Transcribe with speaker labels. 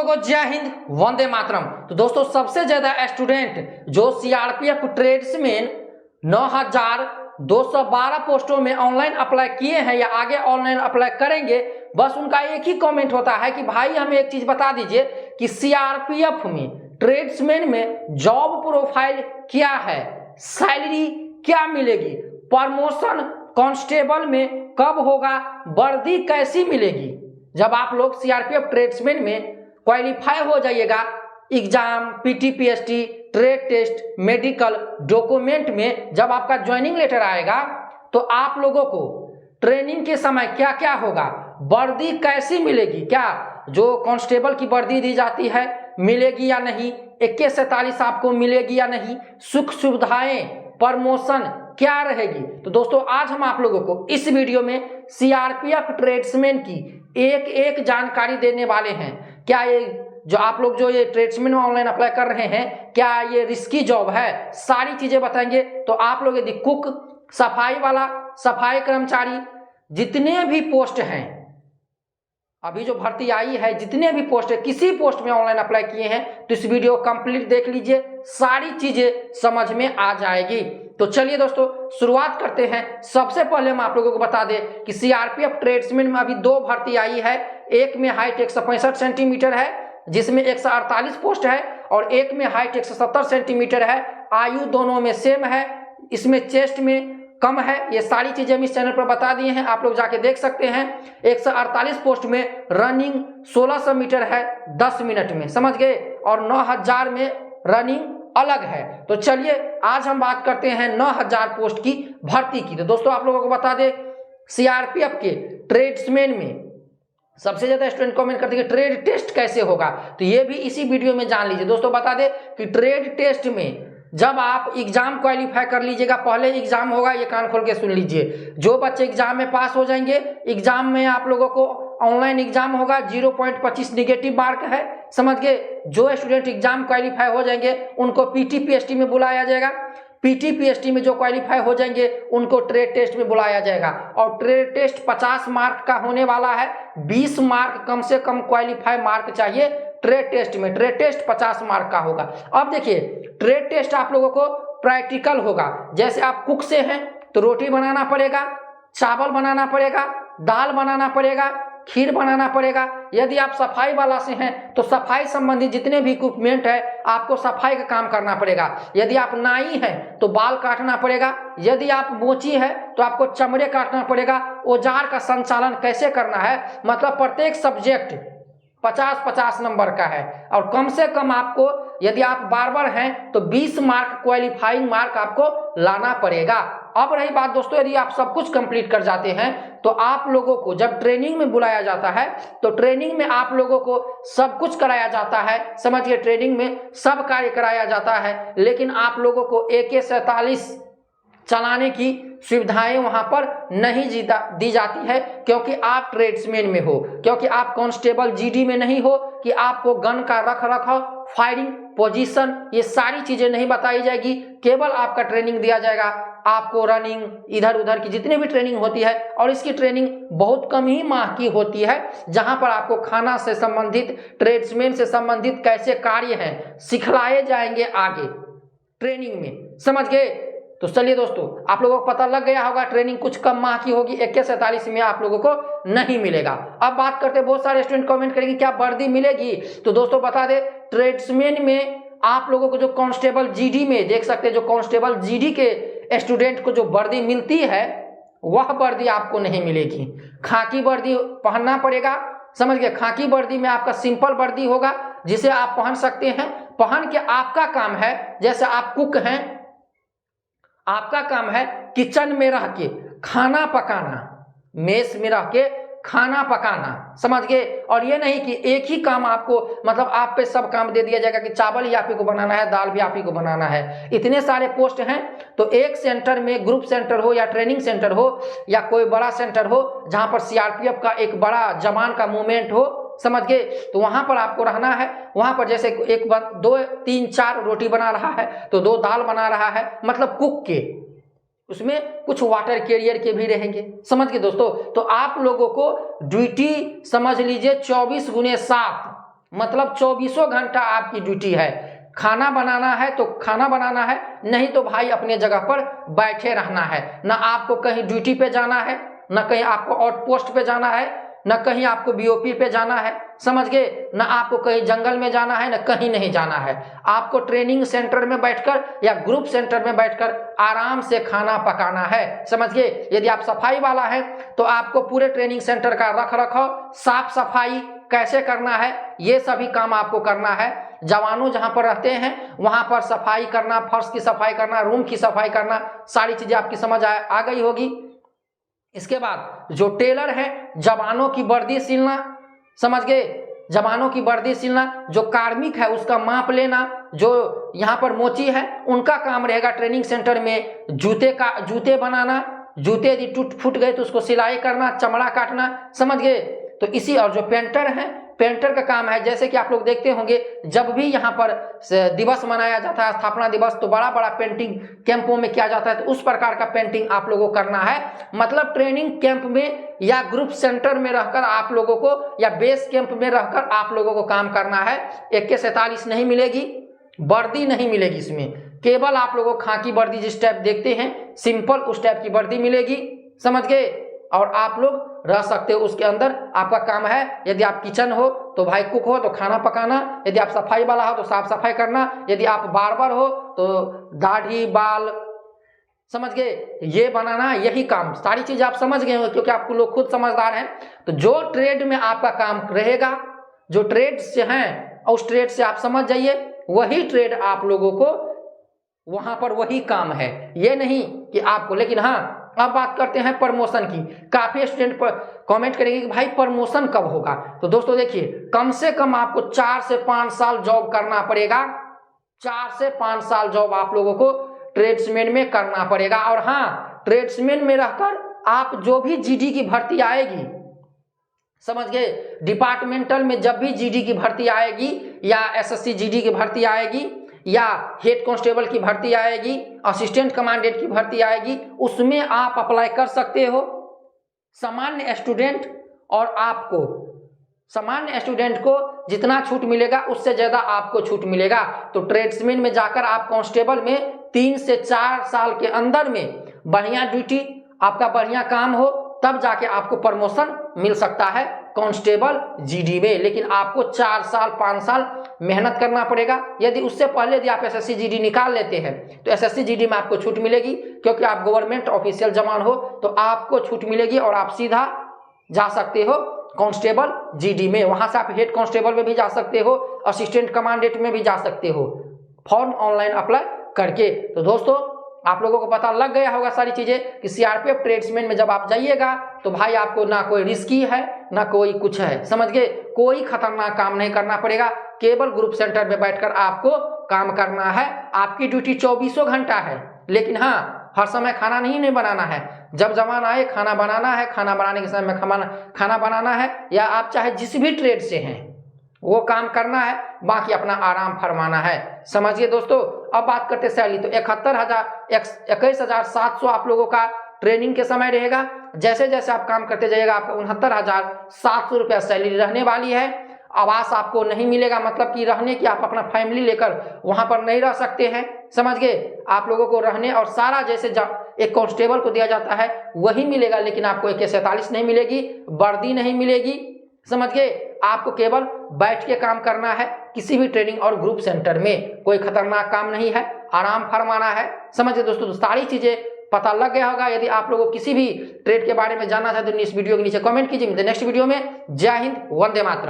Speaker 1: लोगों जय हिंद, वंदे मातरम। तो दोस्तों सबसे ज्यादा स्टूडेंट जो सीआरपीएफ ट्रेड्समैन 9212 पोस्टों में ऑनलाइन अप्लाई किए हैं या आगे ऑनलाइन अप्लाई करेंगे, बस उनका एक ही कमेंट होता है कि भाई हमें एक चीज बता दीजिए कि सीआरपीएफ में ट्रेड्समैन में जॉब प्रोफाइल क्या है, सैलरी क्या मिलेगी, प्रमोशन कांस्टेबल में कब होगा, वर्दी कैसी मिलेगी। जब आप लोग सीआरपीएफ ट्रेड्समैन में क्वालिफाई हो जाइएगा, exam, PTPST, trade test, medical, document में जब आपका ज्वाइनिंग लेटर आएगा तो आप लोगों को ट्रेनिंग के समय क्या क्या होगा, वर्दी कैसी मिलेगी, क्या जो कांस्टेबल की वर्दी दी जाती है मिलेगी या नहीं, 2147 आपको मिलेगी या नहीं, सुख सुविधाएं, प्रमोशन क्या रहेगी। तो दोस्तों आज हम आप लोगों को इस वीडियो में सीआरपीएफ ट्रेड्समैन की एक एक जानकारी देने वाले हैं। क्या ये जो आप लोग जो ये ट्रेड्समैन में ऑनलाइन अप्लाई कर रहे हैं, क्या ये रिस्की जॉब है, सारी चीजें बताएंगे। तो आप लोग यदि कुक, सफाई वाला, सफाई कर्मचारी, जितने भी पोस्ट हैं, अभी जो भर्ती आई है, जितने भी पोस्ट है, किसी पोस्ट में ऑनलाइन अप्लाई किए हैं तो इस वीडियो कंप्लीट देख लीजिए, सारी चीजें समझ में आ जाएगी। तो चलिए दोस्तों शुरुआत करते हैं। सबसे पहले हम आप लोगों को बता दें कि सीआरपीएफ ट्रेड्समैन में अभी दो भर्ती आई है। एक में हाइट 165 सेंटीमीटर है जिसमें 148 पोस्ट है, और एक में हाइट 170 सेंटीमीटर है। आयु दोनों में सेम है, इसमें चेस्ट में कम है। ये सारी चीजें हम इस चैनल पर बता दिए हैं, आप लोग जाके देख सकते हैं। 148 पोस्ट में रनिंग 1600 मीटर है 10 मिनट में, समझ गए, और 9000 में रनिंग अलग है। तो चलिए आज हम बात करते हैं 9000 पोस्ट की भर्ती की। तो दोस्तों आप लोगों को बता दें सीआरपीएफ के ट्रेड्समैन में सबसे ज्यादा स्टूडेंट कमेंट करते हैं कि ट्रेड टेस्ट कैसे होगा, तो ये भी इसी वीडियो में जान लीजिए। दोस्तों बता दें कि ट्रेड टेस्ट में जब आप एग्जाम क्वालिफाई कर लीजिएगा, पहले एग्जाम होगा, ये कान खोल के सुन लीजिए। जो बच्चे एग्जाम में पास हो जाएंगे, एग्जाम में आप लोगों को ऑनलाइन एग्जाम होगा, 0.25 निगेटिव मार्क है, समझ गए। जो स्टूडेंट एग्जाम क्वालिफाई हो जाएंगे उनको पीटीपीएसटी में बुलाया जाएगा। पीटीपीएसटी में जो क्वालिफाई हो जाएंगे उनको ट्रेड टेस्ट में बुलाया जाएगा, और ट्रेड टेस्ट 50 मार्क का होने वाला है। 20 मार्क कम से कम क्वालिफाई मार्क चाहिए ट्रेड टेस्ट में। ट्रेड टेस्ट 50 मार्क का होगा। अब देखिए ट्रेड टेस्ट आप लोगों को प्रैक्टिकल होगा। जैसे आप कुक से हैं तो रोटी बनाना पड़ेगा, चावल बनाना पड़ेगा, दाल बनाना पड़ेगा, खीर बनाना पड़ेगा। यदि आप सफाई वाला से हैं तो सफाई संबंधी जितने भी इक्विपमेंट है आपको सफाई का काम करना पड़ेगा। यदि आप नाई हैं तो बाल काटना पड़ेगा। यदि आप मोची है तो आपको चमड़े काटना पड़ेगा। औजार का संचालन कैसे करना है, मतलब प्रत्येक सब्जेक्ट 50-50 नंबर का है, और कम से कम आपको यदि आप बार्बर हैं तो 20 मार्क क्वालिफाइंग मार्क आपको लाना पड़ेगा। अब रही बात दोस्तों, यदि आप सब कुछ कंप्लीट कर जाते हैं तो आप लोगों को जब ट्रेनिंग में बुलाया जाता है तो ट्रेनिंग में आप लोगों को सब कुछ कराया जाता है, समझिए। ट्रेनिंग में सब कार्य कराया जाता है, लेकिन आप लोगों को AK-47 चलाने की सुविधाएं वहां पर नहीं दी जाती है, क्योंकि आप ट्रेड्समैन में हो, क्योंकि आप कांस्टेबल जीडी में नहीं हो कि आपको गन का रख रखाव, फायरिंग पोजीशन, ये सारी चीजें नहीं बताई जाएगी। केवल आपका ट्रेनिंग दिया जाएगा, आपको रनिंग, इधर उधर की जितनी भी ट्रेनिंग होती है, और इसकी ट्रेनिंग बहुत कम ही माह की होती है, जहां पर आपको खाना से संबंधित, ट्रेड्समैन से संबंधित कैसे कार्य हैं सिखलाए जाएंगे आगे ट्रेनिंग में, समझ गए। तो चलिए दोस्तों आप लोगों को पता लग गया होगा ट्रेनिंग कुछ कम माह की होगी, AK-47 में आप लोगों को नहीं मिलेगा। अब बात करते हैं, बहुत सारे स्टूडेंट कमेंट करेंगे क्या वर्दी मिलेगी। तो दोस्तों बता दें ट्रेड्समैन में आप लोगों को जो कांस्टेबल जीडी में देख सकते हैं, जो कांस्टेबल जीडी के स्टूडेंट को जो वर्दी मिलती है वह वर्दी आपको नहीं मिलेगी। खाकी वर्दी पहनना पड़ेगा, समझ गए। खाकी वर्दी में आपका सिंपल वर्दी होगा जिसे आप पहन सकते हैं। पहन के आपका काम है, जैसे आप कुक हैं, आपका काम है किचन में रह के खाना पकाना, मेस में रह के खाना पकाना, समझ गए। और ये नहीं कि एक ही काम आपको, मतलब आप पे सब काम दे दिया जाएगा कि चावल ही आप ही को बनाना है, दाल भी आप ही को बनाना है। इतने सारे पोस्ट हैं, तो एक सेंटर में, ग्रुप सेंटर हो या ट्रेनिंग सेंटर हो या कोई बड़ा सेंटर हो जहां पर सीआरपीएफ का एक बड़ा जवान का मूवमेंट हो, समझ गए, तो वहां पर आपको रहना है। वहां पर जैसे एक 2 3 4 रोटी बना रहा है तो 2 दाल बना रहा है, मतलब कुक के, उसमें कुछ वाटर कैरियर के भी रहेंगे, समझ गए दोस्तों। तो आप लोगों को ड्यूटी समझ लीजिए 24 × 7 मतलब 24 घंटा आपकी ड्यूटी है। खाना बनाना है तो खाना बनाना है, नहीं तो भाई अपने जगह पर बैठे रहना है। ना आपको कहीं ड्यूटी पे जाना है, ना कहीं आपको आउटपोस्ट पे जाना है, ना कहीं आपको बीओपी पे जाना है, समझ गए, ना आपको कहीं जंगल में जाना है, ना कहीं नहीं जाना है। आपको ट्रेनिंग सेंटर में बैठकर या ग्रुप सेंटर में बैठकर आराम से खाना पकाना है, समझ गए। यदि आप सफाई वाला है तो आपको पूरे ट्रेनिंग सेंटर का रख रखाव, साफ सफाई कैसे करना है, ये सभी काम आपको करना है। जवानों जहां पर रहते हैं वहां पर सफाई करना, फर्श की सफाई करना, रूम की सफाई करना, सारी चीजें आपकी समझ आ गई होगी। इसके बाद जो टेलर है, जवानों की वर्दी सिलना, समझ गए, जवानों की वर्दी सिलना। जो कार्मिक है उसका माप लेना, जो यहाँ पर मोची है उनका काम रहेगा ट्रेनिंग सेंटर में जूते बनाना, जूते यदि टूट फूट गए तो उसको सिलाई करना, चमड़ा काटना, समझ गए। तो इसी, और जो पेंटर है, पेंटर का काम है, जैसे कि आप लोग देखते होंगे जब भी यहाँ पर दिवस मनाया जाता है, स्थापना दिवस, तो बड़ा बड़ा पेंटिंग कैंपों में किया जाता है, तो उस प्रकार का पेंटिंग आप लोगों को करना है। मतलब ट्रेनिंग कैंप में या ग्रुप सेंटर में रहकर आप लोगों को, या बेस कैंप में रहकर आप लोगों को काम करना है। AK-47 नहीं मिलेगी, वर्दी नहीं मिलेगी इसमें, केवल आप लोगों को खाकी वर्दी जिस टाइप देखते हैं सिंपल उस टाइप की वर्दी मिलेगी, समझ गए। और आप लोग रह सकते हो उसके अंदर। आपका काम है, यदि आप किचन हो तो भाई कुक हो तो खाना पकाना, यदि आप सफाई वाला हो तो साफ सफाई करना, यदि आप बार्बर हो तो दाढ़ी बाल, समझ गए, ये बनाना, यही काम। सारी चीज आप समझ गए हो क्योंकि आपको लोग खुद समझदार हैं। तो जो ट्रेड में आपका काम रहेगा, जो ट्रेड से हैं उस ट्रेड से आप समझ जाइए, वही ट्रेड आप लोगों को वहां पर वही काम है, ये नहीं कि आपको। लेकिन हाँ, अब बात करते हैं प्रमोशन की। काफी स्टूडेंट पर कमेंट करेंगे कि भाई प्रमोशन कब होगा। तो दोस्तों देखिए, कम से कम आपको 4 से 5 साल जॉब करना पड़ेगा। 4 से 5 साल जॉब आप लोगों को ट्रेड्समैन में करना पड़ेगा। और हाँ, ट्रेड्समैन में रहकर आप जो भी जीडी की भर्ती आएगी, समझ गए, डिपार्टमेंटल में जब भी जीडी की भर्ती आएगी या एसएससी जीडी की भर्ती आएगी या हेड कांस्टेबल की भर्ती आएगी, असिस्टेंट कमांडेंट की भर्ती आएगी, उसमें आप अप्लाई कर सकते हो। सामान्य स्टूडेंट, और आपको सामान्य स्टूडेंट को जितना छूट मिलेगा उससे ज्यादा आपको छूट मिलेगा। तो ट्रेड्समैन में जाकर आप कांस्टेबल में 3 से 4 साल के अंदर में बढ़िया ड्यूटी, आपका बढ़िया काम हो, तब जाके आपको प्रमोशन मिल सकता है कांस्टेबल जीडी में। लेकिन आपको 4 साल 5 साल मेहनत करना पड़ेगा। यदि उससे पहले यदि आप एसएससी जीडी निकाल लेते हैं तो एसएससी जीडी में आपको छूट मिलेगी, क्योंकि आप गवर्नमेंट ऑफिशियल जवान हो तो आपको छूट मिलेगी और आप सीधा जा सकते हो कांस्टेबल जीडी में। वहां से आप हेड कांस्टेबल में भी जा सकते हो, असिस्टेंट कमांडेंट में भी जा सकते हो, फॉर्म ऑनलाइन अप्लाई करके। तो दोस्तों आप लोगों को पता लग गया होगा सारी चीजें कि सीआरपीएफ ट्रेड्समैन में जब आप जाइएगा तो भाई आपको ना कोई रिस्की है ना कोई कुछ है, समझ गए, कोई खतरनाक काम नहीं करना पड़ेगा। केवल ग्रुप सेंटर में बैठकर आपको काम करना है। आपकी ड्यूटी 24 घंटा है, लेकिन हाँ, हर समय खाना नहीं बनाना है। जब जवान आए खाना बनाना है, खाना बनाने के समय में खाना बनाना है, या आप चाहे जिस भी ट्रेड से हैं वो काम करना है, बाकी अपना आराम फरमाना है, समझिए दोस्तों। अब बात करते सैलरी, तो 21,700 आप लोगों का ट्रेनिंग के समय रहेगा। जैसे जैसे आप काम करते जाइएगा आपको 69,700 रुपया सैलरी रहने वाली है। आवास आपको नहीं मिलेगा, मतलब कि रहने की आप अपना फैमिली लेकर वहां पर नहीं रह सकते हैं, समझ गए। आप लोगों को रहने और सारा जैसे एक कांस्टेबल को दिया जाता है वही मिलेगा, लेकिन आपको AK-47 नहीं मिलेगी, वर्दी नहीं मिलेगी, समझ गए। आपको केवल बैठ के काम करना है किसी भी ट्रेनिंग और ग्रुप सेंटर में, कोई खतरनाक काम नहीं है, आराम फरमाना है, समझिए दोस्तों। तो सारी चीजें पता लग गया होगा। यदि आप लोगों को किसी भी ट्रेड के बारे में जानना चाहते तो इस वीडियो के नीचे कमेंट कीजिए। नेक्स्ट वीडियो में जय हिंद, वंदे मातरम।